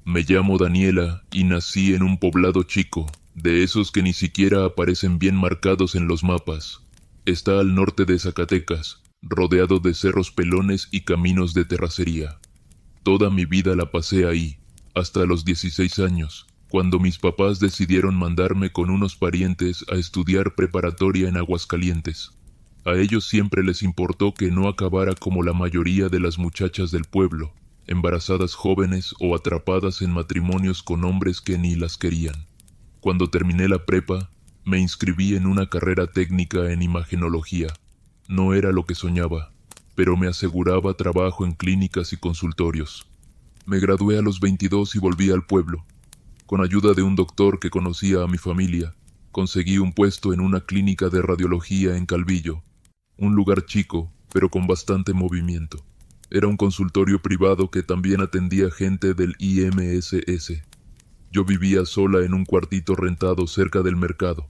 Me llamo Daniela y nací en un poblado chico, de esos que ni siquiera aparecen bien marcados en los mapas. Está al norte de Zacatecas, rodeado de cerros pelones y caminos de terracería. Toda mi vida la pasé ahí, hasta los 16 años, cuando mis papás decidieron mandarme con unos parientes a estudiar preparatoria en Aguascalientes. A ellos siempre les importó que no acabara como la mayoría de las muchachas del pueblo, embarazadas jóvenes o atrapadas en matrimonios con hombres que ni las querían. Cuando terminé la prepa, me inscribí en una carrera técnica en imagenología. No era lo que soñaba, pero me aseguraba trabajo en clínicas y consultorios. Me gradué a los 22 y volví al pueblo. Con ayuda de un doctor que conocía a mi familia, conseguí un puesto en una clínica de radiología en Calvillo, un lugar chico, pero con bastante movimiento. Era un consultorio privado que también atendía gente del IMSS. Yo vivía sola en un cuartito rentado cerca del mercado.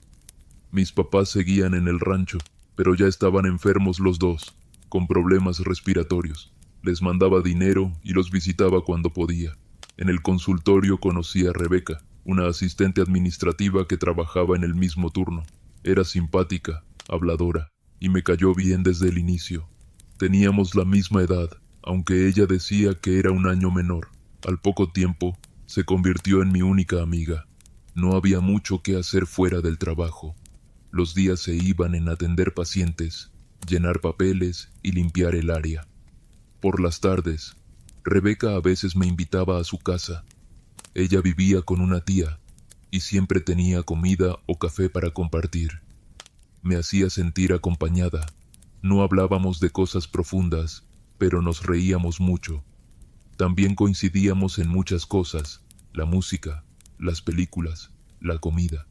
Mis papás seguían en el rancho, pero ya estaban enfermos los dos, con problemas respiratorios. Les mandaba dinero y los visitaba cuando podía. En el consultorio conocí a Rebeca, una asistente administrativa que trabajaba en el mismo turno. Era simpática, habladora, y me cayó bien desde el inicio. Teníamos la misma edad, aunque ella decía que era un año menor. Al poco tiempo, se convirtió en mi única amiga. No había mucho que hacer fuera del trabajo. Los días se iban en atender pacientes, llenar papeles y limpiar el área. Por las tardes, Rebeca a veces me invitaba a su casa. Ella vivía con una tía y siempre tenía comida o café para compartir. Me hacía sentir acompañada. No hablábamos de cosas profundas, pero nos reíamos mucho. También coincidíamos en muchas cosas: la música, las películas, la comida.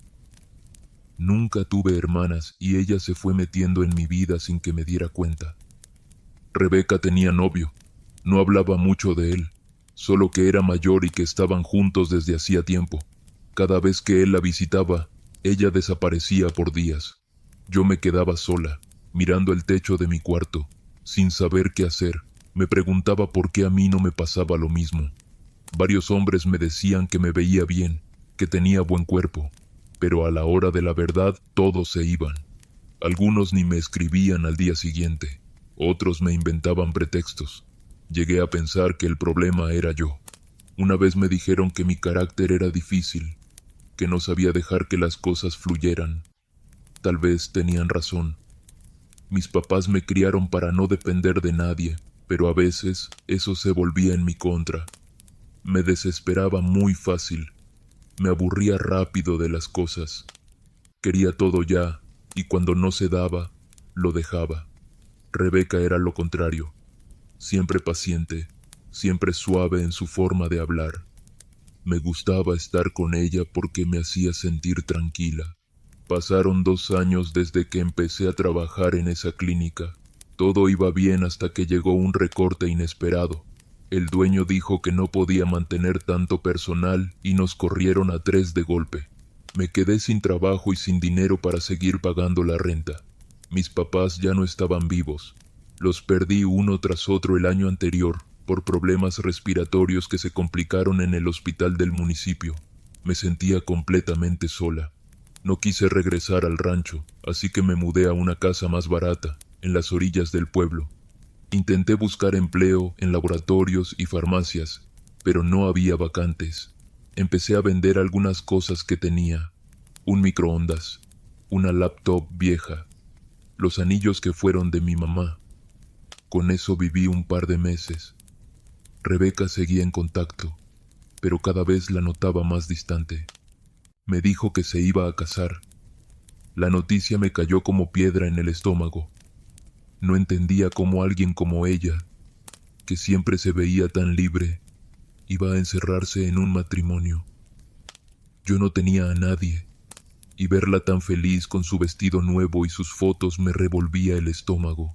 Nunca tuve hermanas y ella se fue metiendo en mi vida sin que me diera cuenta. Rebeca tenía novio. No hablaba mucho de él, solo que era mayor y que estaban juntos desde hacía tiempo. Cada vez que él la visitaba, ella desaparecía por días. Yo me quedaba sola, mirando el techo de mi cuarto, sin saber qué hacer. Me preguntaba por qué a mí no me pasaba lo mismo. Varios hombres me decían que me veía bien, que tenía buen cuerpo, pero a la hora de la verdad todos se iban. Algunos ni me escribían al día siguiente, otros me inventaban pretextos. Llegué a pensar que el problema era yo. Una vez me dijeron que mi carácter era difícil, que no sabía dejar que las cosas fluyeran. Tal vez tenían razón. Mis papás me criaron para no depender de nadie, pero a veces eso se volvía en mi contra. Me desesperaba muy fácil. Me aburría rápido de las cosas. Quería todo ya, y cuando no se daba, lo dejaba. Rebeca era lo contrario. Siempre paciente, siempre suave en su forma de hablar. Me gustaba estar con ella porque me hacía sentir tranquila. Pasaron 2 años desde que empecé a trabajar en esa clínica. Todo iba bien hasta que llegó un recorte inesperado. El dueño dijo que no podía mantener tanto personal y nos corrieron a 3 de golpe. Me quedé sin trabajo y sin dinero para seguir pagando la renta. Mis papás ya no estaban vivos. Los perdí uno tras otro el año anterior por problemas respiratorios que se complicaron en el hospital del municipio. Me sentía completamente sola. No quise regresar al rancho, así que me mudé a una casa más barata, en las orillas del pueblo. Intenté buscar empleo en laboratorios y farmacias, pero no había vacantes. Empecé a vender algunas cosas que tenía: un microondas, una laptop vieja, los anillos que fueron de mi mamá. Con eso viví un par de meses. Rebeca seguía en contacto, pero cada vez la notaba más distante. Me dijo que se iba a casar. La noticia me cayó como piedra en el estómago. No entendía cómo alguien como ella, que siempre se veía tan libre, iba a encerrarse en un matrimonio. Yo no tenía a nadie, y verla tan feliz con su vestido nuevo y sus fotos me revolvía el estómago.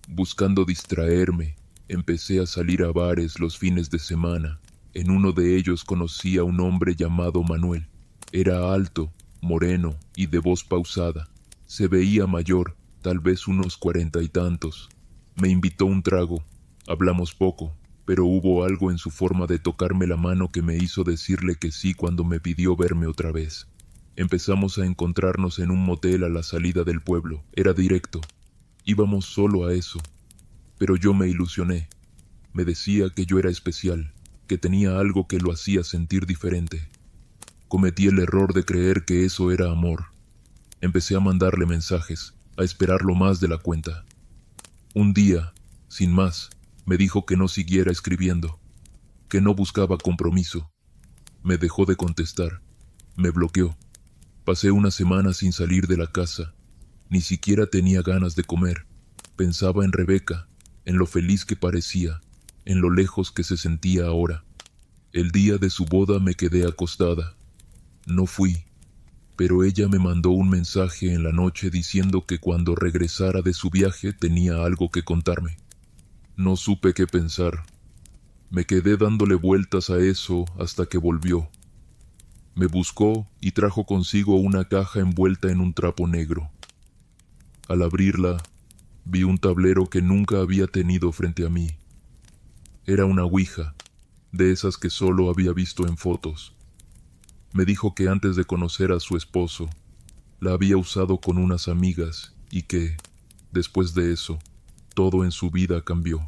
Buscando distraerme, empecé a salir a bares los fines de semana. En uno de ellos conocí a un hombre llamado Manuel. Era alto, moreno y de voz pausada. Se veía mayor, tal vez unos 40 y tantos. Me invitó un trago. Hablamos poco, pero hubo algo en su forma de tocarme la mano que me hizo decirle que sí cuando me pidió verme otra vez. Empezamos a encontrarnos en un motel a la salida del pueblo. Era directo. Íbamos solo a eso. Pero yo me ilusioné. Me decía que yo era especial, que tenía algo que lo hacía sentir diferente. Cometí el error de creer que eso era amor. Empecé a mandarle mensajes, a esperarlo más de la cuenta. Un día, sin más, me dijo que no siguiera escribiendo, que no buscaba compromiso. Me dejó de contestar, me bloqueó. Pasé una semana sin salir de la casa. Ni siquiera tenía ganas de comer. Pensaba en Rebeca, en lo feliz que parecía, en lo lejos que se sentía ahora. El día de su boda me quedé acostada. No fui, pero ella me mandó un mensaje en la noche diciendo que cuando regresara de su viaje tenía algo que contarme. No supe qué pensar. Me quedé dándole vueltas a eso hasta que volvió. Me buscó y trajo consigo una caja envuelta en un trapo negro. Al abrirla, vi un tablero que nunca había tenido frente a mí. Era una ouija, de esas que solo había visto en fotos. Me dijo que antes de conocer a su esposo, la había usado con unas amigas y que, después de eso, todo en su vida cambió.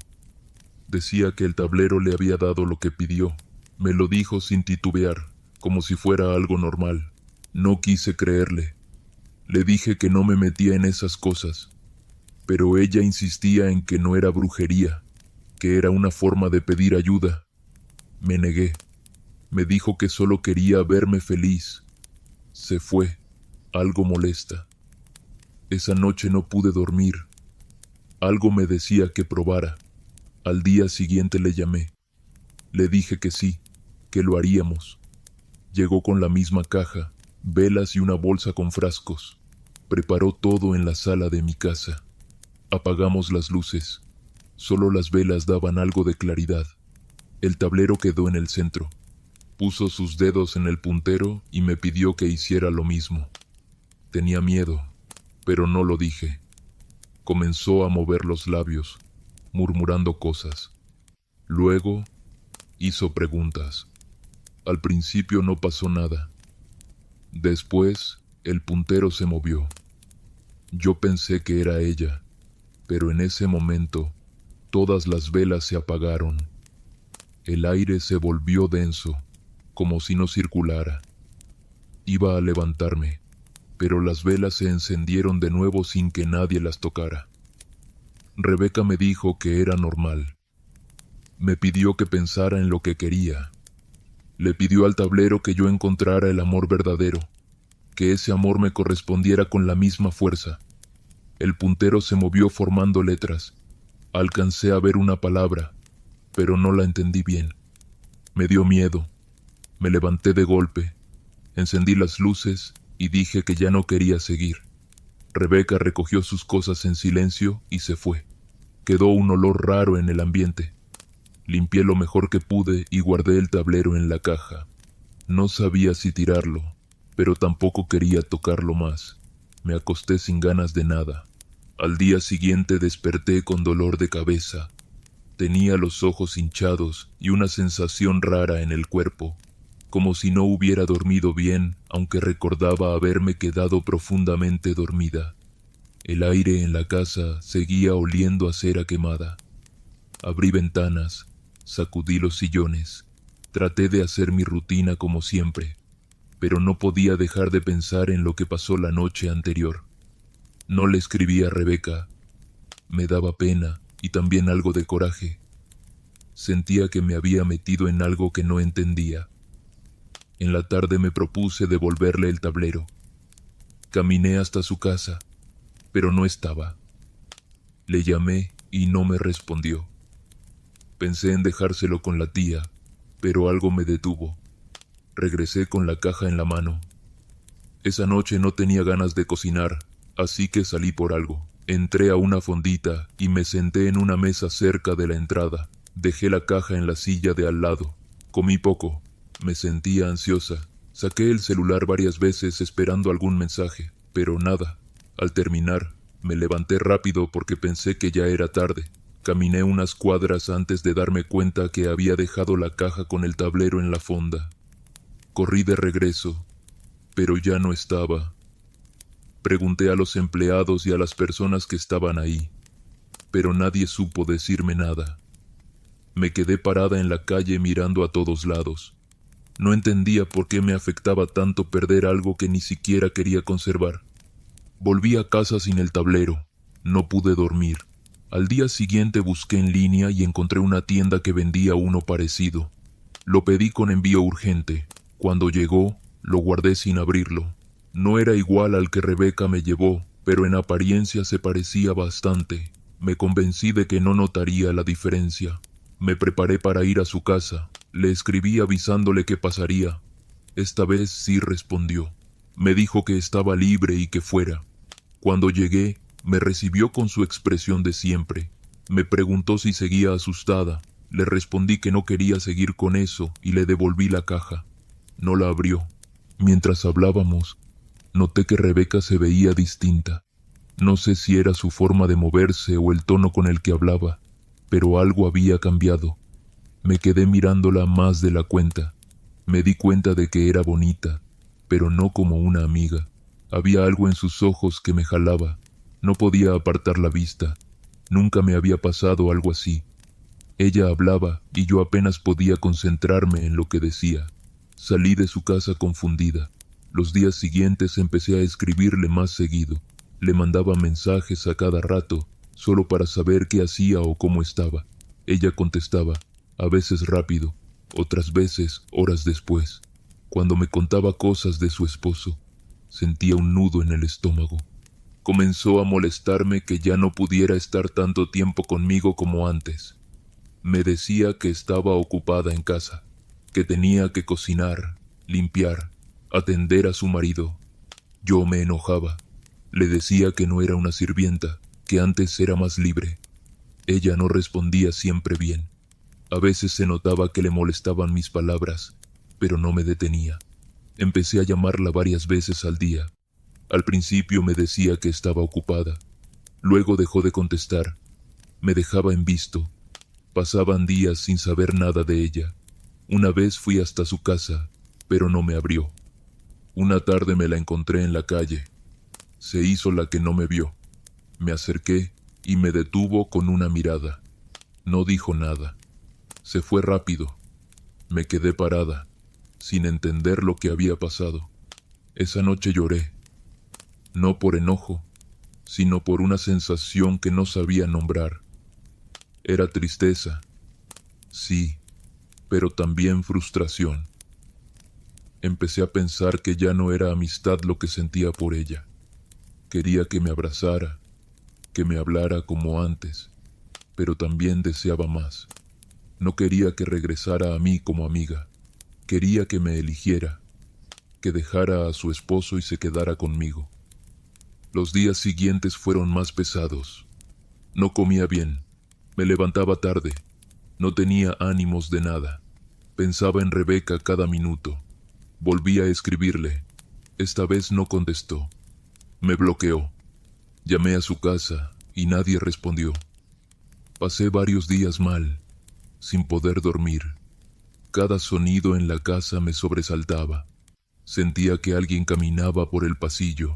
Decía que el tablero le había dado lo que pidió. Me lo dijo sin titubear, como si fuera algo normal. No quise creerle. Le dije que no me metía en esas cosas, pero ella insistía en que no era brujería, que era una forma de pedir ayuda. Me negué. Me dijo que solo quería verme feliz. Se fue, algo molesta. Esa noche no pude dormir. Algo me decía que probara. Al día siguiente le llamé. Le dije que sí, que lo haríamos. Llegó con la misma caja, velas y una bolsa con frascos. Preparó todo en la sala de mi casa. Apagamos las luces. Solo las velas daban algo de claridad. El tablero quedó en el centro. Puso sus dedos en el puntero y me pidió que hiciera lo mismo. Tenía miedo, pero no lo dije. Comenzó a mover los labios, murmurando cosas. Luego hizo preguntas. Al principio no pasó nada. Después, el puntero se movió. Yo pensé que era ella, pero en ese momento, todas las velas se apagaron. El aire se volvió denso, como si no circulara. Iba a levantarme, pero las velas se encendieron de nuevo sin que nadie las tocara. Rebeca me dijo que era normal. Me pidió que pensara en lo que quería. Le pidió al tablero que yo encontrara el amor verdadero, que ese amor me correspondiera con la misma fuerza. El puntero se movió formando letras. Alcancé a ver una palabra, pero no la entendí bien. Me dio miedo. Me levanté de golpe, encendí las luces y dije que ya no quería seguir. Rebeca recogió sus cosas en silencio y se fue. Quedó un olor raro en el ambiente. Limpié lo mejor que pude y guardé el tablero en la caja. No sabía si tirarlo, pero tampoco quería tocarlo más. Me acosté sin ganas de nada. Al día siguiente desperté con dolor de cabeza. Tenía los ojos hinchados y una sensación rara en el cuerpo, como si no hubiera dormido bien, aunque recordaba haberme quedado profundamente dormida. El aire en la casa seguía oliendo a cera quemada. Abrí ventanas, sacudí los sillones, traté de hacer mi rutina como siempre, pero no podía dejar de pensar en lo que pasó la noche anterior. No le escribí a Rebeca. Me daba pena y también algo de coraje. Sentía que me había metido en algo que no entendía. En la tarde me propuse devolverle el tablero. Caminé hasta su casa, pero no estaba. Le llamé y no me respondió. Pensé en dejárselo con la tía, pero algo me detuvo. Regresé con la caja en la mano. Esa noche no tenía ganas de cocinar, así que salí por algo. Entré a una fondita y me senté en una mesa cerca de la entrada. Dejé la caja en la silla de al lado. Comí poco. Me sentía ansiosa. Saqué el celular varias veces esperando algún mensaje, pero nada. Al terminar, me levanté rápido porque pensé que ya era tarde. Caminé unas cuadras antes de darme cuenta que había dejado la caja con el tablero en la fonda. Corrí de regreso, pero ya no estaba. Pregunté a los empleados y a las personas que estaban ahí, pero nadie supo decirme nada. Me quedé parada en la calle mirando a todos lados. No entendía por qué me afectaba tanto perder algo que ni siquiera quería conservar. Volví a casa sin el tablero. No pude dormir. Al día siguiente busqué en línea y encontré una tienda que vendía uno parecido. Lo pedí con envío urgente. Cuando llegó, lo guardé sin abrirlo. No era igual al que Rebeca me llevó, pero en apariencia se parecía bastante. Me convencí de que no notaría la diferencia. Me preparé para ir a su casa. Le escribí avisándole que pasaría. Esta vez sí respondió. Me dijo que estaba libre y que fuera. Cuando llegué, me recibió con su expresión de siempre. Me preguntó si seguía asustada. Le respondí que no quería seguir con eso y le devolví la caja. No la abrió. Mientras hablábamos, noté que Rebeca se veía distinta. No sé si era su forma de moverse o el tono con el que hablaba, pero algo había cambiado. Me quedé mirándola más de la cuenta. Me di cuenta de que era bonita, pero no como una amiga. Había algo en sus ojos que me jalaba. No podía apartar la vista. Nunca me había pasado algo así. Ella hablaba y yo apenas podía concentrarme en lo que decía. Salí de su casa confundida. Los días siguientes empecé a escribirle más seguido. Le mandaba mensajes a cada rato, solo para saber qué hacía o cómo estaba. Ella contestaba, a veces rápido, otras veces horas después. Cuando me contaba cosas de su esposo, sentía un nudo en el estómago. Comenzó a molestarme que ya no pudiera estar tanto tiempo conmigo como antes. Me decía que estaba ocupada en casa, que tenía que cocinar, limpiar, atender a su marido. Yo me enojaba. Le decía que no era una sirvienta, que antes era más libre. Ella no respondía siempre bien. A veces se notaba que le molestaban mis palabras, pero no me detenía. Empecé a llamarla varias veces al día. Al principio me decía que estaba ocupada. Luego dejó de contestar. Me dejaba en visto. Pasaban días sin saber nada de ella. Una vez fui hasta su casa, pero no me abrió. Una tarde me la encontré en la calle. Se hizo la que no me vio. Me acerqué y me detuvo con una mirada. No dijo nada. Se fue rápido. Me quedé parada, sin entender lo que había pasado. Esa noche lloré. No por enojo, sino por una sensación que no sabía nombrar. Era tristeza, sí, pero también frustración. Empecé a pensar que ya no era amistad lo que sentía por ella. Quería que me abrazara, que me hablara como antes, pero también deseaba más. No quería que regresara a mí como amiga. Quería que me eligiera, que dejara a su esposo y se quedara conmigo. Los días siguientes fueron más pesados. No comía bien, me levantaba tarde, no tenía ánimos de nada. Pensaba en Rebeca cada minuto. Volví a escribirle. Esta vez no contestó. Me bloqueó. Llamé a su casa y nadie respondió. Pasé varios días mal, sin poder dormir. Cada sonido en la casa me sobresaltaba. Sentía que alguien caminaba por el pasillo,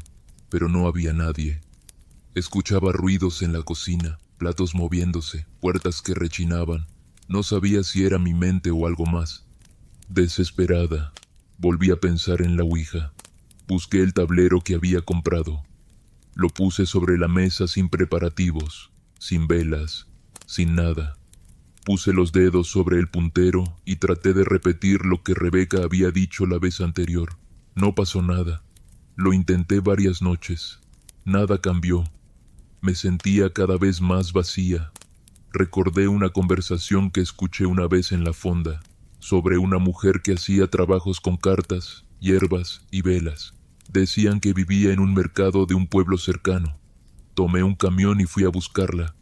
pero no había nadie. Escuchaba ruidos en la cocina, platos moviéndose, puertas que rechinaban. No sabía si era mi mente o algo más. Desesperada, volví a pensar en la ouija. Busqué el tablero que había comprado. Lo puse sobre la mesa sin preparativos, sin velas, sin nada. Puse los dedos sobre el puntero y traté de repetir lo que Rebeca había dicho la vez anterior. No pasó nada. Lo intenté varias noches. Nada cambió. Me sentía cada vez más vacía. Recordé una conversación que escuché una vez en la fonda, sobre una mujer que hacía trabajos con cartas, hierbas y velas. Decían que vivía en un mercado de un pueblo cercano. Tomé un camión y fui a buscarla.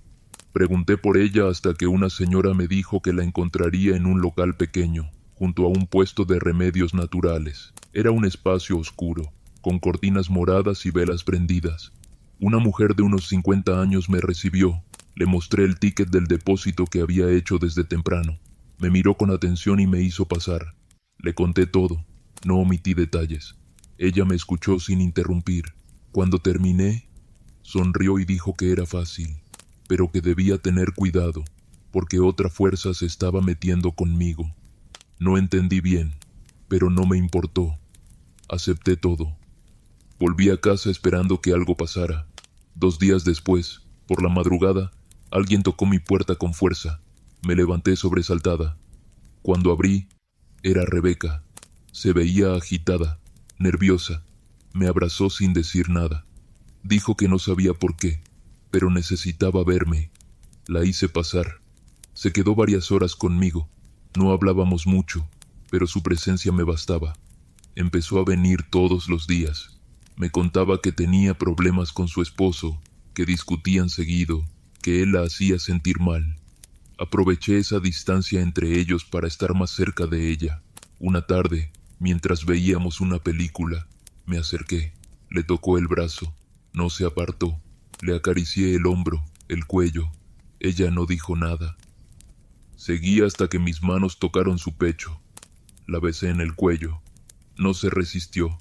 Pregunté por ella hasta que una señora me dijo que la encontraría en un local pequeño, junto a un puesto de remedios naturales. Era un espacio oscuro, con cortinas moradas y velas prendidas. Una mujer de unos 50 años me recibió. Le mostré el ticket del depósito que había hecho desde temprano. Me miró con atención y me hizo pasar. Le conté todo, no omití detalles. Ella me escuchó sin interrumpir. Cuando terminé, sonrió y dijo que era fácil, pero que debía tener cuidado, porque otra fuerza se estaba metiendo conmigo. No entendí bien, pero no me importó. Acepté todo. Volví a casa esperando que algo pasara. 2 días después, por la madrugada, alguien tocó mi puerta con fuerza. Me levanté sobresaltada. Cuando abrí, era Rebeca. Se veía agitada, nerviosa. Me abrazó sin decir nada. Dijo que no sabía por qué, pero necesitaba verme. La hice pasar. Se quedó varias horas conmigo. No hablábamos mucho, pero su presencia me bastaba. Empezó a venir todos los días. Me contaba que tenía problemas con su esposo, que discutían seguido, que él la hacía sentir mal. Aproveché esa distancia entre ellos para estar más cerca de ella. Una tarde, mientras veíamos una película, me acerqué, le tocó el brazo, no se apartó, le acaricié el hombro, el cuello. Ella no dijo nada. Seguí hasta que mis manos tocaron su pecho. La besé en el cuello. No se resistió.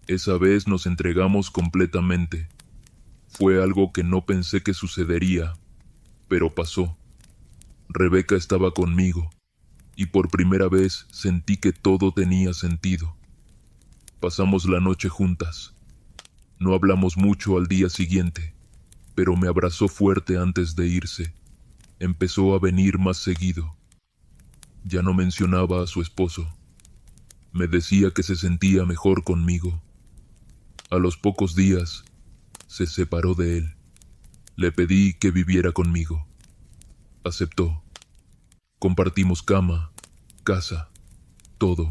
Esa vez nos entregamos completamente. Fue algo que no pensé que sucedería, pero pasó. Rebeca estaba conmigo, y por primera vez sentí que todo tenía sentido. Pasamos la noche juntas. No hablamos mucho al día siguiente, pero me abrazó fuerte antes de irse. Empezó a venir más seguido. Ya no mencionaba a su esposo. Me decía que se sentía mejor conmigo. A los pocos días, se separó de él. Le pedí que viviera conmigo. Aceptó. Compartimos cama, casa, todo.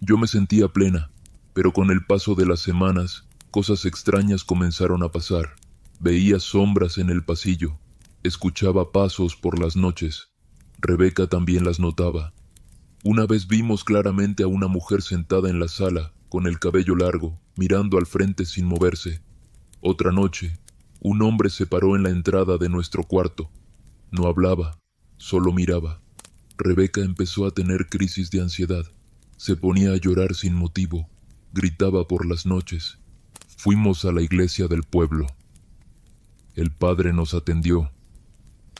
Yo me sentía plena, pero con el paso de las semanas, cosas extrañas comenzaron a pasar. Veía sombras en el pasillo, escuchaba pasos por las noches. Rebeca también las notaba. Una vez vimos claramente a una mujer sentada en la sala, con el cabello largo, mirando al frente sin moverse. Otra noche, un hombre se paró en la entrada de nuestro cuarto. No hablaba, solo miraba. Rebeca empezó a tener crisis de ansiedad. Se ponía a llorar sin motivo. Gritaba por las noches. Fuimos a la iglesia del pueblo. El padre nos atendió,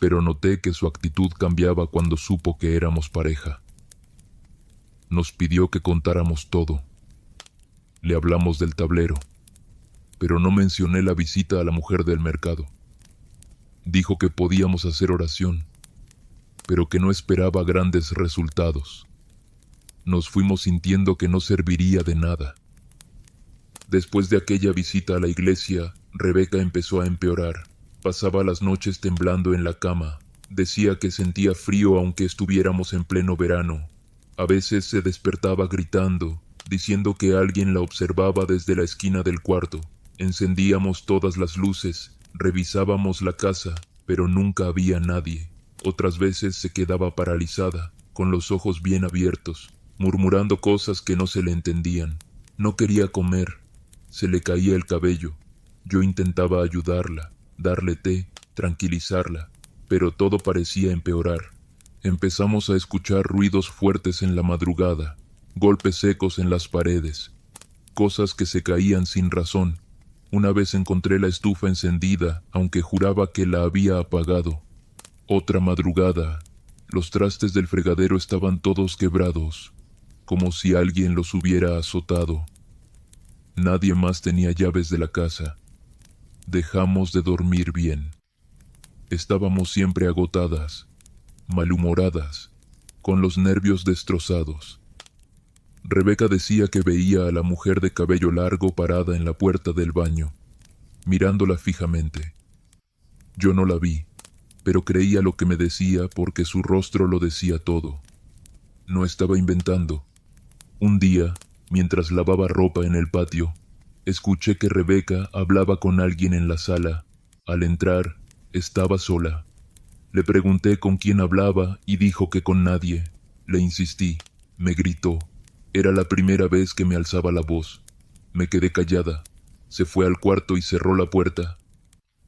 pero noté que su actitud cambiaba cuando supo que éramos pareja. Nos pidió que contáramos todo. Le hablamos del tablero, pero no mencioné la visita a la mujer del mercado. Dijo que podíamos hacer oración, pero que no esperaba grandes resultados. Nos fuimos sintiendo que no serviría de nada. Después de aquella visita a la iglesia, Rebeca empezó a empeorar. Pasaba las noches temblando en la cama. Decía que sentía frío aunque estuviéramos en pleno verano. A veces se despertaba gritando, diciendo que alguien la observaba desde la esquina del cuarto. Encendíamos todas las luces, revisábamos la casa, pero nunca había nadie. Otras veces se quedaba paralizada, con los ojos bien abiertos, murmurando cosas que no se le entendían. No quería comer, se le caía el cabello. Yo intentaba ayudarla, darle té, tranquilizarla, pero todo parecía empeorar. Empezamos a escuchar ruidos fuertes en la madrugada, golpes secos en las paredes, cosas que se caían sin razón. Una vez encontré la estufa encendida, aunque juraba que la había apagado. Otra madrugada, los trastes del fregadero estaban todos quebrados, como si alguien los hubiera azotado. Nadie más tenía llaves de la casa. Dejamos de dormir bien. Estábamos siempre agotadas, malhumoradas, con los nervios destrozados. Rebeca decía que veía a la mujer de cabello largo parada en la puerta del baño, mirándola fijamente. Yo no la vi, pero creía lo que me decía porque su rostro lo decía todo. No estaba inventando. Un día, mientras lavaba ropa en el patio, escuché que Rebeca hablaba con alguien en la sala. Al entrar, estaba sola. Le pregunté con quién hablaba y dijo que con nadie. Le insistí. Me gritó. Era la primera vez que me alzaba la voz. Me quedé callada. Se fue al cuarto y cerró la puerta.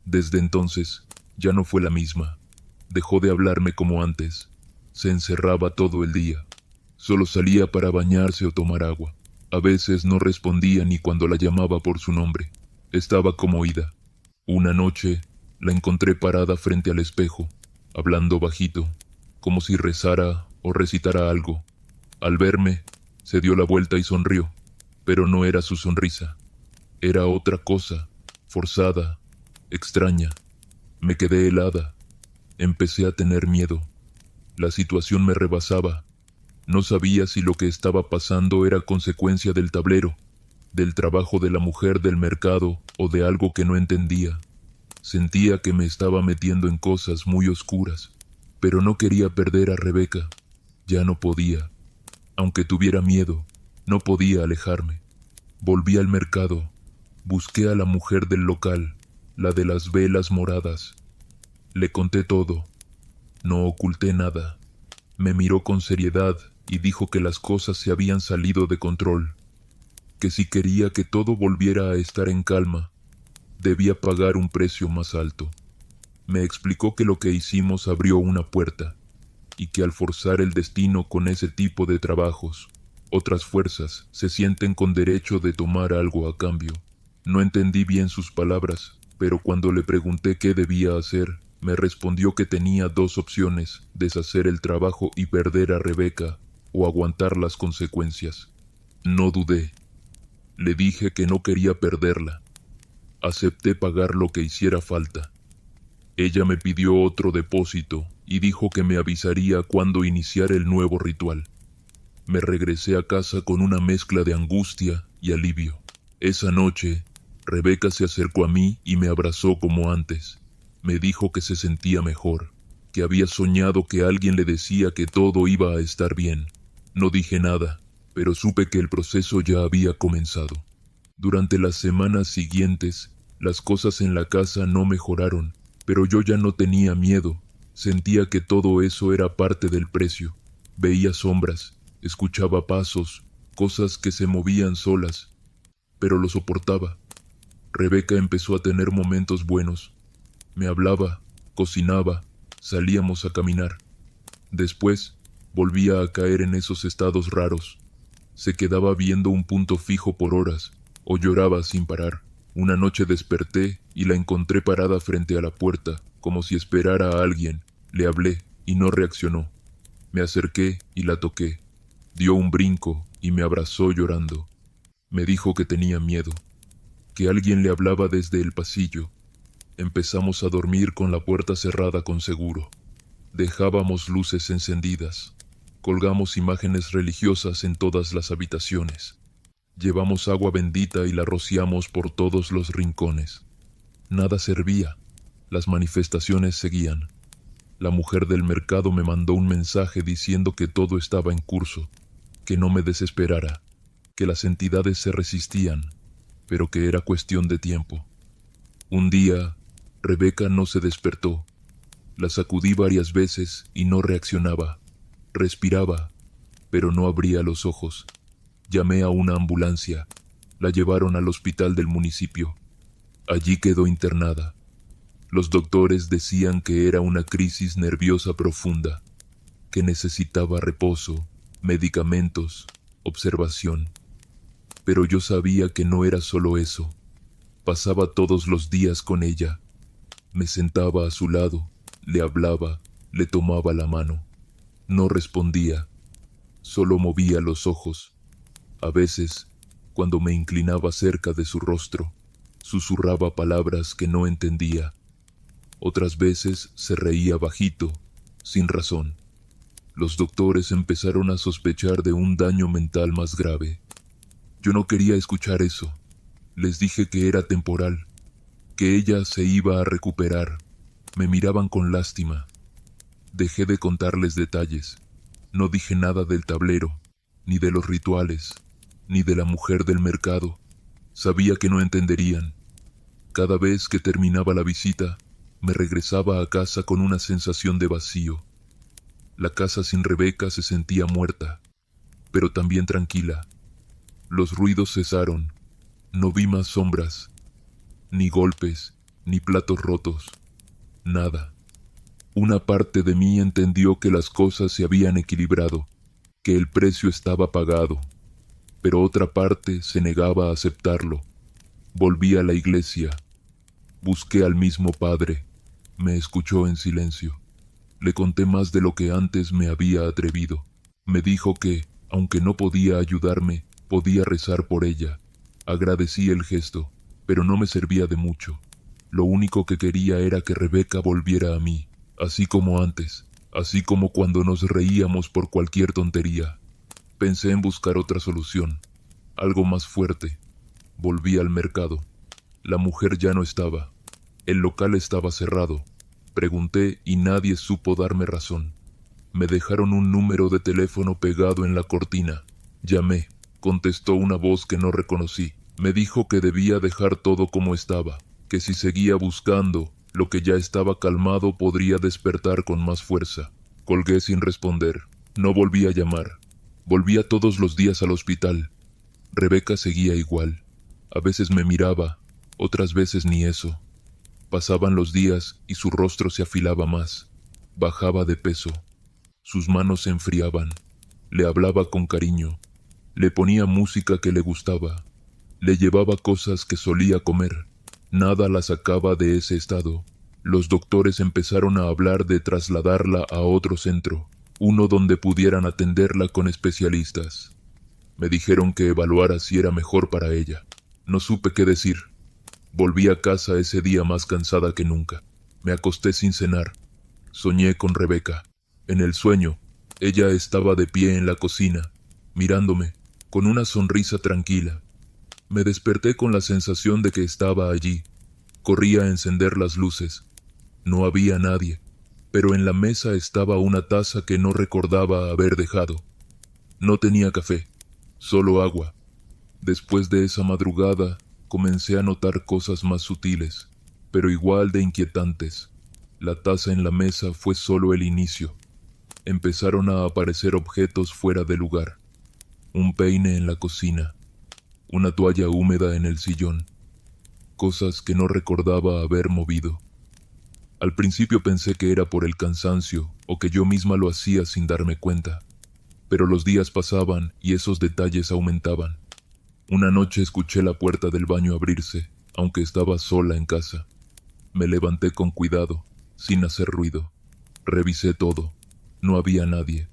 Desde entonces, Ya no fue la misma. Dejó de hablarme como antes. Se encerraba todo el día. Solo salía para bañarse o tomar agua. A veces no respondía ni cuando la llamaba por su nombre. Estaba como ida. Una noche la encontré parada frente al espejo, hablando bajito, como si rezara o recitara algo. Al verme, se dio la vuelta y sonrió, pero no era su sonrisa. Era otra cosa, forzada, extraña. Me quedé helada. Empecé a tener miedo. La situación me rebasaba. No sabía si lo que estaba pasando era consecuencia del tablero, del trabajo de la mujer del mercado o de algo que no entendía. Sentía que me estaba metiendo en cosas muy oscuras, pero no quería perder a Rebeca. Ya no podía. Aunque tuviera miedo, no podía alejarme. Volví al mercado. Busqué a la mujer del local, la de las velas moradas. Le conté todo. No oculté nada. Me miró con seriedad y dijo que las cosas se habían salido de control, que si quería que todo volviera a estar en calma, debía pagar un precio más alto. Me explicó que lo que hicimos abrió una puerta, y que al forzar el destino con ese tipo de trabajos, otras fuerzas se sienten con derecho de tomar algo a cambio. No entendí bien sus palabras, pero cuando le pregunté qué debía hacer, me respondió que tenía dos opciones: deshacer el trabajo y perder a Rebeca, o aguantar las consecuencias. No dudé. Le dije que no quería perderla. Acepté pagar lo que hiciera falta. Ella me pidió otro depósito y dijo que me avisaría cuando iniciara el nuevo ritual. Me regresé a casa con una mezcla de angustia y alivio. Esa noche, Rebeca se acercó a mí y me abrazó como antes. Me dijo que se sentía mejor, que había soñado que alguien le decía que todo iba a estar bien. No dije nada, pero supe que el proceso ya había comenzado. Durante las semanas siguientes, las cosas en la casa no mejoraron, pero yo ya no tenía miedo. Sentía que todo eso era parte del precio. Veía sombras, escuchaba pasos, cosas que se movían solas, pero lo soportaba. Rebeca empezó a tener momentos buenos. Me hablaba, cocinaba, salíamos a caminar. Después, volvía a caer en esos estados raros. Se quedaba viendo un punto fijo por horas, o lloraba sin parar. Una noche desperté y la encontré parada frente a la puerta, como si esperara a alguien. Le hablé y no reaccionó. Me acerqué y la toqué. Dio un brinco y me abrazó llorando. Me dijo que tenía miedo, que alguien le hablaba desde el pasillo. Empezamos a dormir con la puerta cerrada con seguro. Dejábamos luces encendidas. Colgamos imágenes religiosas en todas las habitaciones. Llevamos agua bendita y la rociamos por todos los rincones. Nada servía. Las manifestaciones seguían. La mujer del mercado me mandó un mensaje diciendo que todo estaba en curso, que no me desesperara, que las entidades se resistían, pero que era cuestión de tiempo. Un día, Rebeca no se despertó. La sacudí varias veces y no reaccionaba. Respiraba, pero no abría los ojos. Llamé a una ambulancia. La llevaron al hospital del municipio. Allí quedó internada. Los doctores decían que era una crisis nerviosa profunda, que necesitaba reposo, medicamentos, observación. Pero yo sabía que no era solo eso. Pasaba todos los días con ella. Me sentaba a su lado, le hablaba, le tomaba la mano. No respondía, solo movía los ojos. A veces, cuando me inclinaba cerca de su rostro, susurraba palabras que no entendía. Otras veces se reía bajito, sin razón. Los doctores empezaron a sospechar de un daño mental más grave. Yo no quería escuchar eso. Les dije que era temporal, que ella se iba a recuperar. Me miraban con lástima. Dejé de contarles detalles. No dije nada del tablero, ni de los rituales, ni de la mujer del mercado. Sabía que no entenderían. Cada vez que terminaba la visita, me regresaba a casa con una sensación de vacío. La casa sin Rebeca se sentía muerta, pero también tranquila. Los ruidos cesaron. No vi más sombras, ni golpes, ni platos rotos. Nada. Una parte de mí entendió que las cosas se habían equilibrado, que el precio estaba pagado, pero otra parte se negaba a aceptarlo. Volví a la iglesia, busqué al mismo padre, me escuchó en silencio. Le conté más de lo que antes me había atrevido. Me dijo que, aunque no podía ayudarme, podía rezar por ella. Agradecí el gesto, pero no me servía de mucho. Lo único que quería era que Rebeca volviera a mí, así como antes, así como cuando nos reíamos por cualquier tontería. Pensé en buscar otra solución, algo más fuerte. Volví al mercado. La mujer ya no estaba. El local estaba cerrado. Pregunté y nadie supo darme razón. Me dejaron un número de teléfono pegado en la cortina. Llamé. Contestó una voz que no reconocí. Me dijo que debía dejar todo como estaba, que si seguía buscando, lo que ya estaba calmado podría despertar con más fuerza. Colgué sin responder. No volví a llamar. Volvía todos los días al hospital. Rebeca seguía igual. A veces me miraba, otras veces ni eso. Pasaban los días y su rostro se afilaba más. Bajaba de peso. Sus manos se enfriaban. Le hablaba con cariño. Le ponía música que le gustaba. Le llevaba cosas que solía comer. Nada la sacaba de ese estado. Los doctores empezaron a hablar de trasladarla a otro centro, uno donde pudieran atenderla con especialistas. Me dijeron que evaluara si era mejor para ella. No supe qué decir. Volví a casa ese día más cansada que nunca. Me acosté sin cenar. Soñé con Rebeca. En el sueño, ella estaba de pie en la cocina, mirándome, con una sonrisa tranquila. Me desperté con la sensación de que estaba allí. Corrí a encender las luces. No había nadie, pero en la mesa estaba una taza que no recordaba haber dejado. No tenía café, solo agua. Después de esa madrugada, comencé a notar cosas más sutiles, pero igual de inquietantes. La taza en la mesa fue solo el inicio. Empezaron a aparecer objetos fuera de lugar. Un peine en la cocina, una toalla húmeda en el sillón, cosas que no recordaba haber movido. Al principio pensé que era por el cansancio o que yo misma lo hacía sin darme cuenta, pero los días pasaban y esos detalles aumentaban. Una noche escuché la puerta del baño abrirse, aunque estaba sola en casa. Me levanté con cuidado, sin hacer ruido. Revisé todo. No había nadie.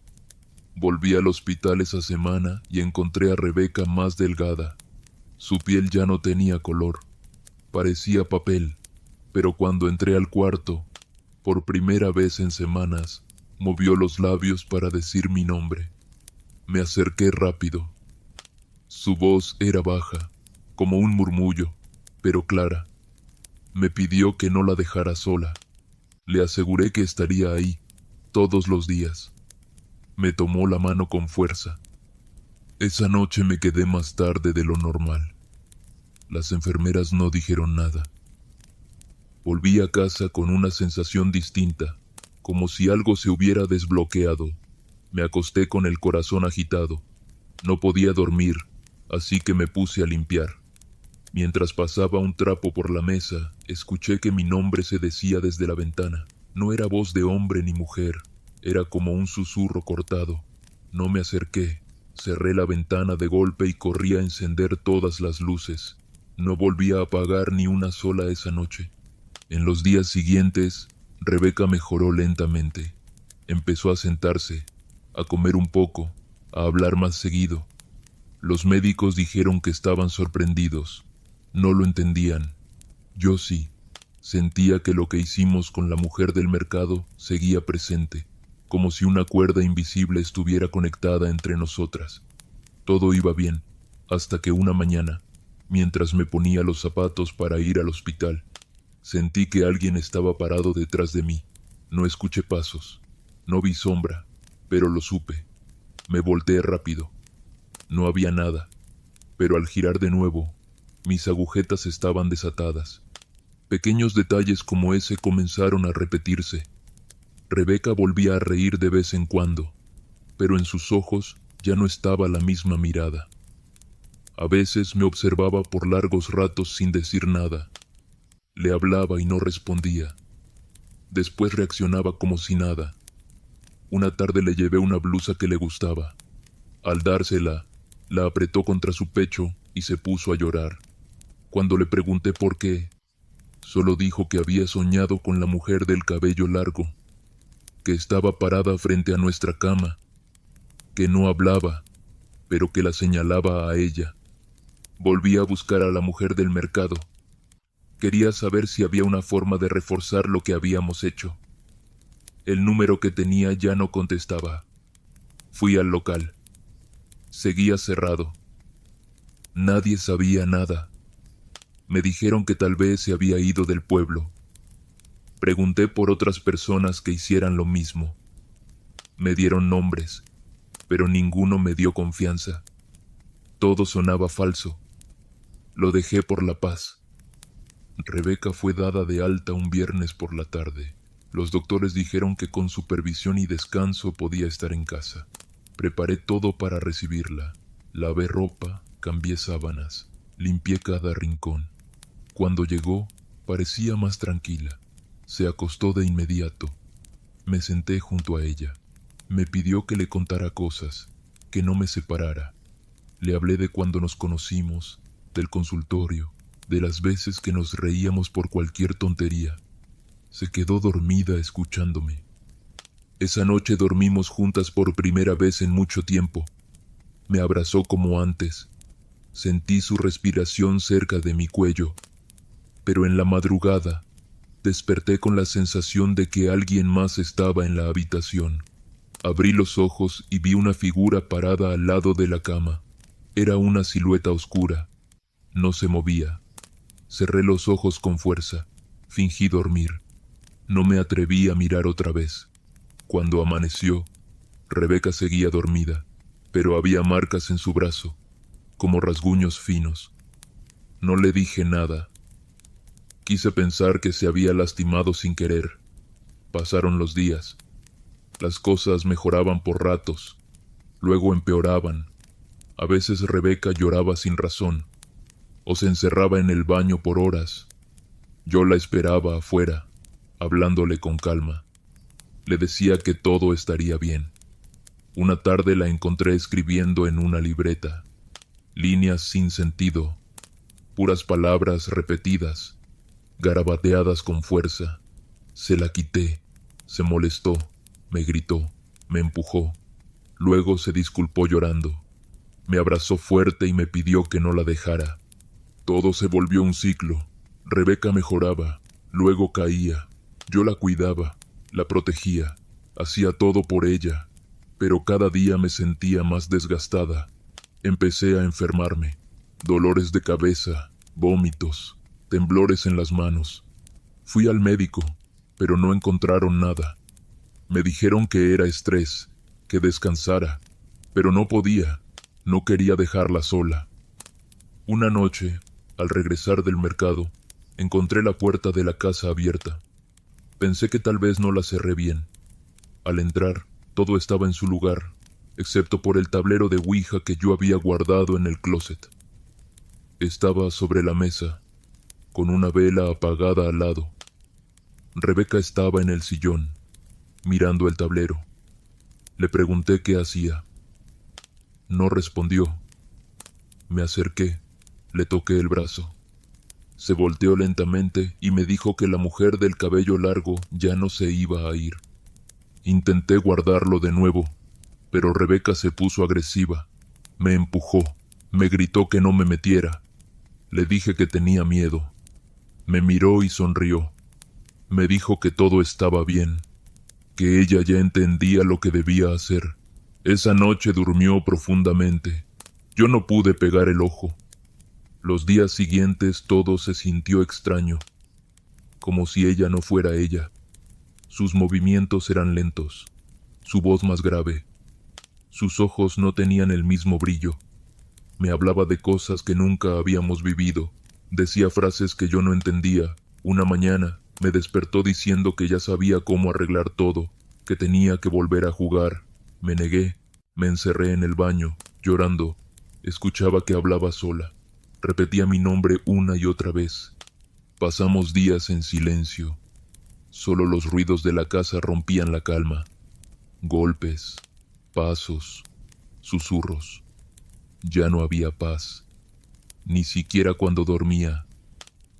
Volví al hospital esa semana y encontré a Rebeca más delgada. Su piel ya no tenía color. Parecía papel, pero cuando entré al cuarto, por primera vez en semanas, movió los labios para decir mi nombre. Me acerqué rápido. Su voz era baja, como un murmullo, pero clara. Me pidió que no la dejara sola. Le aseguré que estaría ahí, todos los días. Me tomó la mano con fuerza. Esa noche me quedé más tarde de lo normal. Las enfermeras no dijeron nada. Volví a casa con una sensación distinta, como si algo se hubiera desbloqueado. Me acosté con el corazón agitado. No podía dormir, así que me puse a limpiar. Mientras pasaba un trapo por la mesa, escuché que mi nombre se decía desde la ventana. No era voz de hombre ni mujer, era como un susurro cortado. No me acerqué, cerré la ventana de golpe y corrí a encender todas las luces. No volví a apagar ni una sola esa noche. En los días siguientes, Rebeca mejoró lentamente. Empezó a sentarse, a comer un poco, a hablar más seguido. Los médicos dijeron que estaban sorprendidos. No lo entendían. Yo sí. Sentía que lo que hicimos con la mujer del mercado seguía presente, como si una cuerda invisible estuviera conectada entre nosotras. Todo iba bien, hasta que una mañana, mientras me ponía los zapatos para ir al hospital, sentí que alguien estaba parado detrás de mí. No escuché pasos, no vi sombra, pero lo supe. Me volteé rápido. No había nada, pero al girar de nuevo, mis agujetas estaban desatadas. Pequeños detalles como ese comenzaron a repetirse. Rebeca volvía a reír de vez en cuando, pero en sus ojos ya no estaba la misma mirada. A veces me observaba por largos ratos sin decir nada. Le hablaba y no respondía. Después reaccionaba como si nada. Una tarde le llevé una blusa que le gustaba. Al dársela, la apretó contra su pecho y se puso a llorar. Cuando le pregunté por qué, solo dijo que había soñado con la mujer del cabello largo, que estaba parada frente a nuestra cama, que no hablaba, pero que la señalaba a ella. Volví a buscar a la mujer del mercado. Quería saber si había una forma de reforzar lo que habíamos hecho. El número que tenía ya no contestaba. Fui al local. Seguía cerrado. Nadie sabía nada. Me dijeron que tal vez se había ido del pueblo. Pregunté por otras personas que hicieran lo mismo. Me dieron nombres, pero ninguno me dio confianza. Todo sonaba falso. Lo dejé por la paz. Rebeca fue dada de alta un viernes por la tarde. Los doctores dijeron que con supervisión y descanso podía estar en casa. Preparé todo para recibirla. Lavé ropa, cambié sábanas, limpié cada rincón. Cuando llegó, parecía más tranquila. Se acostó de inmediato. Me senté junto a ella. Me pidió que le contara cosas, que no me separara. Le hablé de cuando nos conocimos, del consultorio, de las veces que nos reíamos por cualquier tontería. Se quedó dormida escuchándome. Esa noche dormimos juntas por primera vez en mucho tiempo. Me abrazó como antes. Sentí su respiración cerca de mi cuello. Pero en la madrugada, desperté con la sensación de que alguien más estaba en la habitación. Abrí los ojos y vi una figura parada al lado de la cama. Era una silueta oscura. No se movía. Cerré los ojos con fuerza. Fingí dormir. No me atreví a mirar otra vez. Cuando amaneció, Rebeca seguía dormida, pero había marcas en su brazo, como rasguños finos. No le dije nada. Quise pensar que se había lastimado sin querer. Pasaron los días. Las cosas mejoraban por ratos, luego empeoraban. A veces Rebeca lloraba sin razón, o se encerraba en el baño por horas. Yo la esperaba afuera, hablándole con calma. Le decía que todo estaría bien. Una tarde la encontré escribiendo en una libreta, líneas sin sentido, puras palabras repetidas, garabateadas con fuerza. Se la quité, se molestó, me gritó, me empujó. Luego se disculpó llorando. Me abrazó fuerte y me pidió que no la dejara. Todo se volvió un ciclo. Rebeca mejoraba, luego caía. Yo la cuidaba, la protegía, hacía todo por ella, pero cada día me sentía más desgastada. Empecé a enfermarme, dolores de cabeza, vómitos, temblores en las manos. Fui al médico, pero no encontraron nada. Me dijeron que era estrés, que descansara, pero no podía, no quería dejarla sola. Una noche, al regresar del mercado, encontré la puerta de la casa abierta. Pensé que tal vez no la cerré bien. Al entrar, todo estaba en su lugar, excepto por el tablero de Ouija que yo había guardado en el closet. Estaba sobre la mesa, con una vela apagada al lado. Rebeca estaba en el sillón, mirando el tablero. Le pregunté qué hacía. No respondió. Me acerqué, le toqué el brazo. Se volteó lentamente y me dijo que la mujer del cabello largo ya no se iba a ir. Intenté guardarlo de nuevo, pero Rebeca se puso agresiva. Me empujó, me gritó que no me metiera. Le dije que tenía miedo. Me miró y sonrió. Me dijo que todo estaba bien, que ella ya entendía lo que debía hacer. Esa noche durmió profundamente. Yo no pude pegar el ojo. Los días siguientes todo se sintió extraño, como si ella no fuera ella. Sus movimientos eran lentos, su voz más grave. Sus ojos no tenían el mismo brillo. Me hablaba de cosas que nunca habíamos vivido. Decía frases que yo no entendía. Una mañana me despertó diciendo que ya sabía cómo arreglar todo, que tenía que volver a jugar. Me negué, me encerré en el baño, llorando. Escuchaba que hablaba sola. Repetía mi nombre una y otra vez. Pasamos días en silencio. Solo los ruidos de la casa rompían la calma. Golpes, pasos, susurros. Ya no había paz, ni siquiera cuando dormía.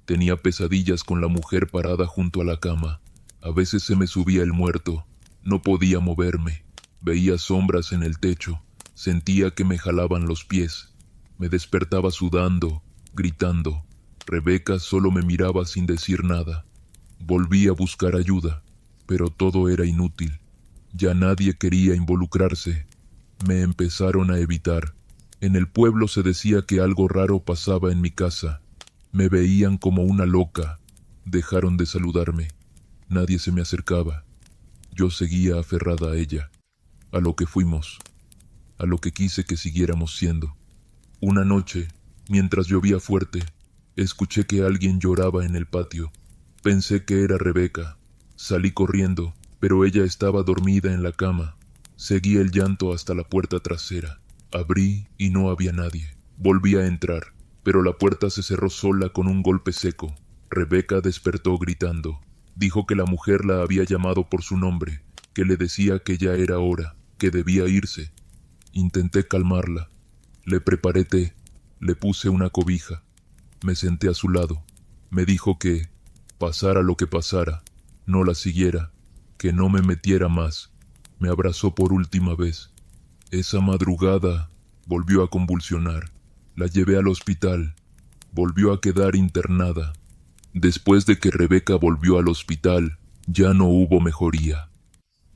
Tenía pesadillas con la mujer parada junto a la cama. A veces se me subía el muerto. No podía moverme. Veía sombras en el techo. Sentía que me jalaban los pies. Me despertaba sudando, gritando. Rebeca solo me miraba sin decir nada. Volví a buscar ayuda, pero todo era inútil. Ya nadie quería involucrarse. Me empezaron a evitar. En el pueblo se decía que algo raro pasaba en mi casa. Me veían como una loca. Dejaron de saludarme. Nadie se me acercaba. Yo seguía aferrada a ella, a lo que fuimos, a lo que quise que siguiéramos siendo. Una noche, mientras llovía fuerte, escuché que alguien lloraba en el patio. Pensé que era Rebeca. Salí corriendo, pero ella estaba dormida en la cama. Seguí el llanto hasta la puerta trasera. Abrí y no había nadie. Volví a entrar, pero la puerta se cerró sola con un golpe seco. Rebeca despertó gritando. Dijo que la mujer la había llamado por su nombre, que le decía que ya era hora, que debía irse. Intenté calmarla. Le preparé té, le puse una cobija. Me senté a su lado. Me dijo que, pasara lo que pasara, no la siguiera, que no me metiera más. Me abrazó por última vez. Esa madrugada volvió a convulsionar. La llevé al hospital. Volvió a quedar internada. Después de que Rebeca volvió al hospital, ya no hubo mejoría.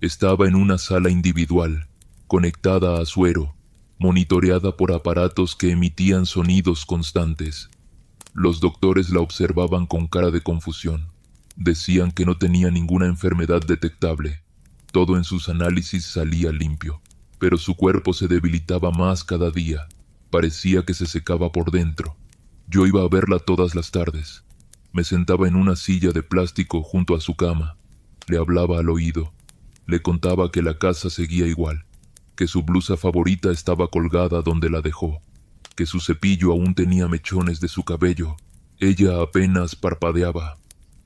Estaba en una sala individual, conectada a suero, monitoreada por aparatos que emitían sonidos constantes. Los doctores la observaban con cara de confusión. Decían que no tenía ninguna enfermedad detectable. Todo en sus análisis salía limpio, pero su cuerpo se debilitaba más cada día. Parecía que se secaba por dentro. Yo iba a verla todas las tardes. Me sentaba en una silla de plástico junto a su cama. Le hablaba al oído. Le contaba que la casa seguía igual, que su blusa favorita estaba colgada donde la dejó, que su cepillo aún tenía mechones de su cabello. Ella apenas parpadeaba.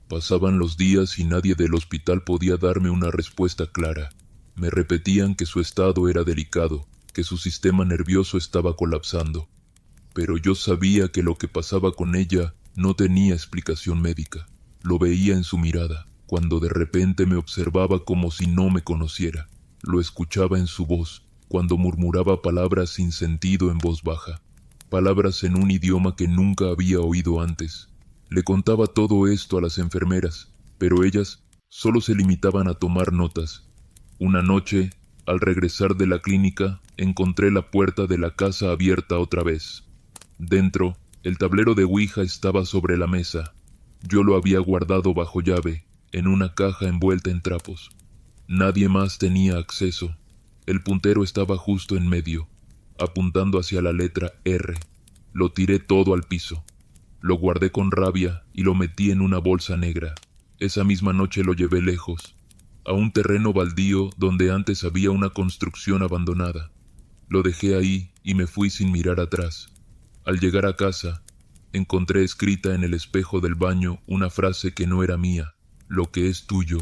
Pasaban los días y nadie del hospital podía darme una respuesta clara. Me repetían que su estado era delicado, que su sistema nervioso estaba colapsando. Pero yo sabía que lo que pasaba con ella no tenía explicación médica. Lo veía en su mirada, cuando de repente me observaba como si no me conociera. Lo escuchaba en su voz, cuando murmuraba palabras sin sentido en voz baja. Palabras en un idioma que nunca había oído antes. Le contaba todo esto a las enfermeras, pero ellas solo se limitaban a tomar notas. Una noche, al regresar de la clínica, encontré la puerta de la casa abierta otra vez. Dentro, el tablero de Ouija estaba sobre la mesa. Yo lo había guardado bajo llave, en una caja envuelta en trapos. Nadie más tenía acceso. El puntero estaba justo en medio, apuntando hacia la letra R. Lo tiré todo al piso. Lo guardé con rabia y lo metí en una bolsa negra. Esa misma noche lo llevé lejos, a un terreno baldío donde antes había una construcción abandonada. Lo dejé ahí y me fui sin mirar atrás. Al llegar a casa, encontré escrita en el espejo del baño una frase que no era mía. Lo que es tuyo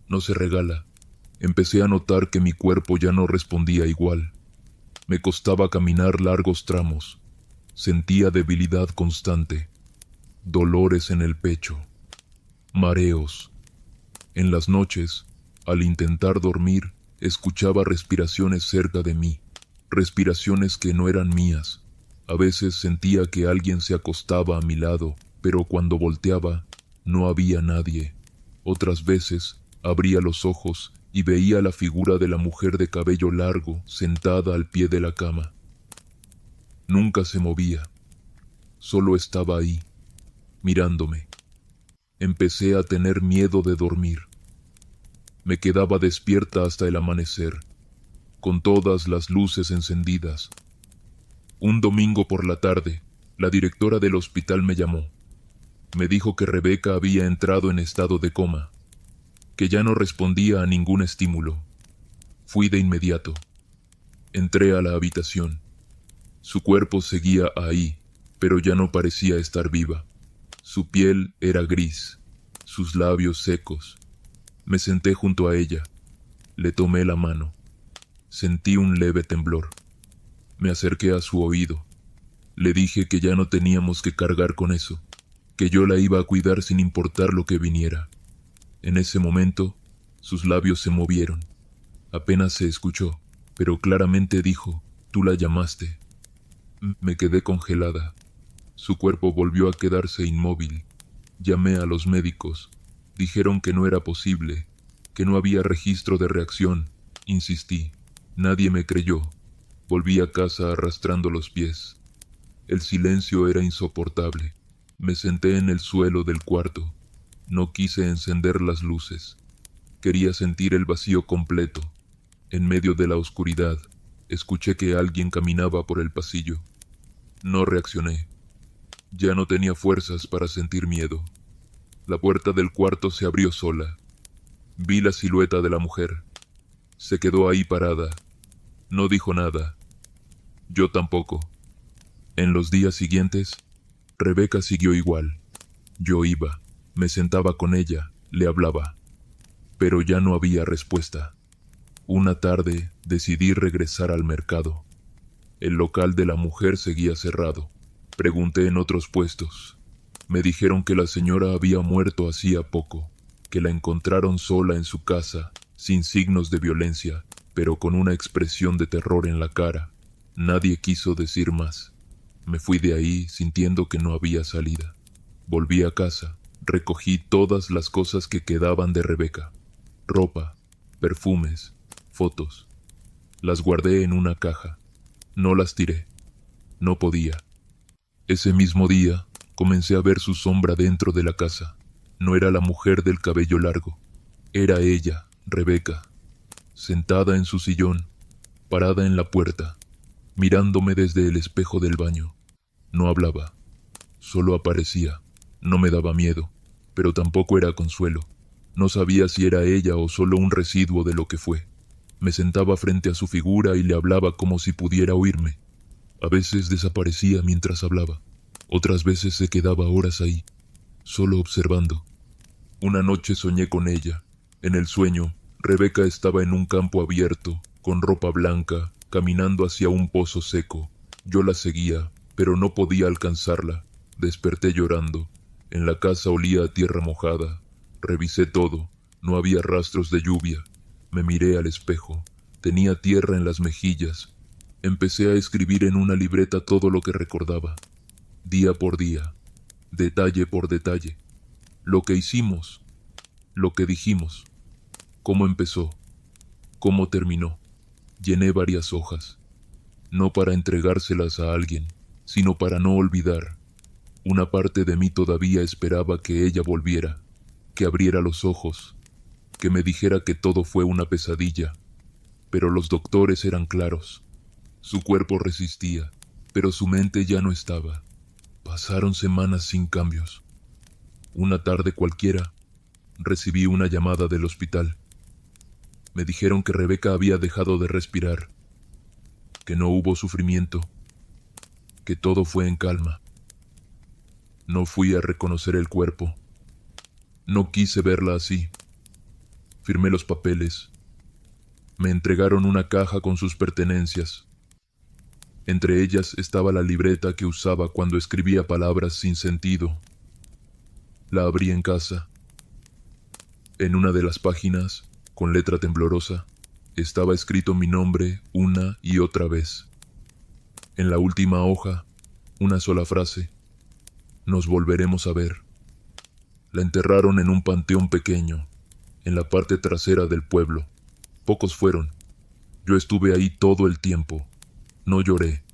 no se regala. Empecé a notar que mi cuerpo ya no respondía igual. Me costaba caminar largos tramos. Sentía debilidad constante, dolores en el pecho, mareos. En las noches, al intentar dormir, escuchaba respiraciones cerca de mí, respiraciones que no eran mías. A veces sentía que alguien se acostaba a mi lado, pero cuando volteaba, no había nadie. Otras veces, abría los ojos y veía la figura de la mujer de cabello largo sentada al pie de la cama. Nunca se movía, solo estaba ahí, mirándome. Empecé a tener miedo de dormir. Me quedaba despierta hasta el amanecer, con todas las luces encendidas. Un domingo por la tarde, la directora del hospital me llamó. Me dijo que Rebeca había entrado en estado de coma, que ya no respondía a ningún estímulo. Fui de inmediato. Entré a la habitación. Su cuerpo seguía ahí, pero ya no parecía estar viva. Su piel era gris, sus labios secos. Me senté junto a ella. Le tomé la mano. Sentí un leve temblor. Me acerqué a su oído. Le dije que ya no teníamos que cargar con eso, que yo la iba a cuidar sin importar lo que viniera. En ese momento, sus labios se movieron. Apenas se escuchó, pero claramente dijo: «Tú la llamaste». Me quedé congelada. Su cuerpo volvió a quedarse inmóvil. Llamé a los médicos. Dijeron que no era posible, que no había registro de reacción. Insistí. Nadie me creyó. Volví a casa arrastrando los pies. El silencio era insoportable. Me senté en el suelo del cuarto. No quise encender las luces. Quería sentir el vacío completo. En medio de la oscuridad, escuché que alguien caminaba por el pasillo. No reaccioné. Ya no tenía fuerzas para sentir miedo. La puerta del cuarto se abrió sola. Vi la silueta de la mujer. Se quedó ahí parada. No dijo nada. Yo tampoco. En los días siguientes, Rebeca siguió igual. Yo iba, me sentaba con ella, le hablaba. Pero ya no había respuesta. Una tarde decidí regresar al mercado. El local de la mujer seguía cerrado. Pregunté en otros puestos. Me dijeron que la señora había muerto hacía poco, que la encontraron sola en su casa, sin signos de violencia, pero con una expresión de terror en la cara. Nadie quiso decir más. Me fui de ahí sintiendo que no había salida. Volví a casa, recogí todas las cosas que quedaban de Rebeca. Ropa, perfumes, fotos. Las guardé en una caja. No las tiré. No podía. Ese mismo día, comencé a ver su sombra dentro de la casa. No era la mujer del cabello largo. Era ella, Rebeca, sentada en su sillón, parada en la puerta, mirándome desde el espejo del baño. No hablaba, solo aparecía. No me daba miedo, pero tampoco era consuelo. No sabía si era ella o solo un residuo de lo que fue. Me sentaba frente a su figura y le hablaba como si pudiera oírme. A veces desaparecía mientras hablaba. Otras veces se quedaba horas ahí, solo observando. Una noche soñé con ella. En el sueño, Rebeca estaba en un campo abierto, con ropa blanca, caminando hacia un pozo seco. Yo la seguía, pero no podía alcanzarla. Desperté llorando. En la casa olía a tierra mojada. Revisé todo. No había rastros de lluvia. Me miré al espejo. Tenía tierra en las mejillas. Empecé a escribir en una libreta todo lo que recordaba. Día por día. Detalle por detalle. Lo que hicimos. Lo que dijimos. Cómo empezó. Cómo terminó. Llené varias hojas. No para entregárselas a alguien, sino para no olvidar. Una parte de mí todavía esperaba que ella volviera, que abriera los ojos, que me dijera que todo fue una pesadilla. Pero los doctores eran claros. Su cuerpo resistía, pero su mente ya no estaba. Pasaron semanas sin cambios. Una tarde cualquiera, recibí una llamada del hospital. Me dijeron que Rebeca había dejado de respirar, que no hubo sufrimiento, que todo fue en calma. No fui a reconocer el cuerpo. No quise verla así. Firmé los papeles. Me entregaron una caja con sus pertenencias. Entre ellas estaba la libreta que usaba cuando escribía palabras sin sentido. La abrí en casa. En una de las páginas, con letra temblorosa, estaba escrito mi nombre una y otra vez. En la última hoja, una sola frase: «Nos volveremos a ver». La enterraron en un panteón pequeño, en la parte trasera del pueblo. Pocos fueron. Yo estuve ahí todo el tiempo. No lloré,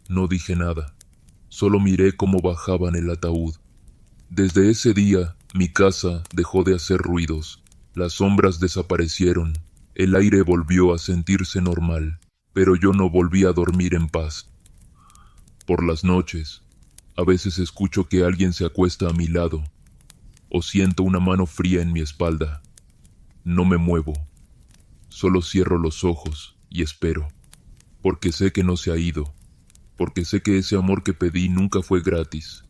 no dije nada, solo miré cómo bajaban el ataúd. Desde ese día, mi casa dejó de hacer ruidos, las sombras desaparecieron, el aire volvió a sentirse normal, pero yo no volví a dormir en paz. Por las noches, a veces escucho que alguien se acuesta a mi lado, o siento una mano fría en mi espalda. No me muevo, solo cierro los ojos y espero, porque sé que no se ha ido, porque sé que ese amor que pedí nunca fue gratis,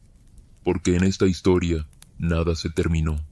porque en esta historia nada se terminó.